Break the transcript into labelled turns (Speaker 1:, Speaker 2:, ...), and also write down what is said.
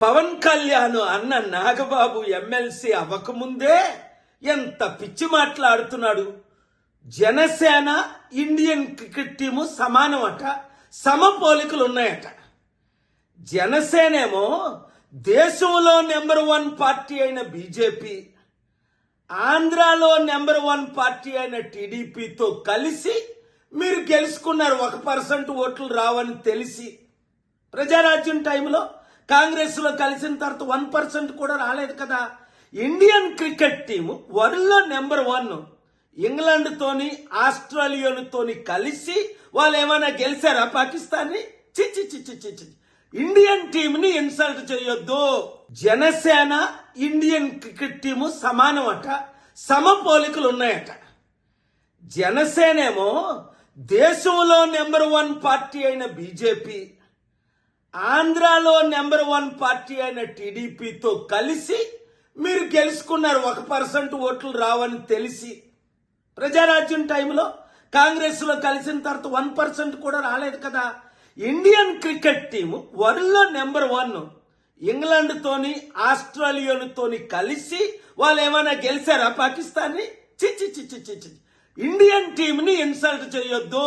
Speaker 1: పవన్ కళ్యాణ్ అన్న నాగబాబు ఎమ్మెల్సీ అవ్వకముందే ఎంత పిచ్చి మాట్లాడుతున్నాడు. జనసేన ఇండియన్ క్రికెట్ టీము సమానం అట, సమపోలికలు ఉన్నాయట. జనసేనేమో దేశంలో నెంబర్ 1 పార్టీ అయిన బీజేపీ, ఆంధ్రాలో నెంబర్ 1 పార్టీ అయిన టీడీపీతో కలిసి మీరు గెలుచుకున్నారు. 1% ఓట్లు రావని తెలిసి ప్రజారాజ్యం టైంలో కాంగ్రెస్ లో కలిసిన తర్వాత 1% కూడా రాలేదు కదా. ఇండియన్ క్రికెట్ టీము వరల్డ్ లో నెంబర్ 1 ఇంగ్లాండ్ తోని ఆస్ట్రేలియాతోని కలిసి వాళ్ళు ఏమైనా గెలిచారా పాకిస్తాన్ ని? చిచ్చి చిచ్చి చిచ్చి ఇండియన్ టీమ్ ని ఇన్సల్ట్ చేయొద్దు. జనసేన ఇండియన్ క్రికెట్ టీము సమానం అట, సమపోలికలు ఉన్నాయట. జనసేనేమో దేశంలో నెంబర్ 1 పార్టీ అయిన బీజేపీ, ఆంధ్రాలో నెంబర్ 1 పార్టీ అయిన టీడీపీతో కలిసి మీరు గెలుచుకున్నారు. 1% ఓట్లు రావని తెలిసి ప్రజారాజ్యం టైంలో కాంగ్రెస్ లో కలిసిన తర్వాత 1% కూడా రాలేదు కదా. ఇండియన్ క్రికెట్ టీము వరల్డ్ లో నెంబర్ 1 ఇంగ్లాండ్ తోని ఆస్ట్రేలియాతోని కలిసి వాళ్ళు ఏమైనా గెలిచారా పాకిస్తాన్ ని? చిచ్చి చిచ్చి చిచ్చి ఇండియన్ టీమ్ ని ఇన్సల్ట్ చేయొద్దు.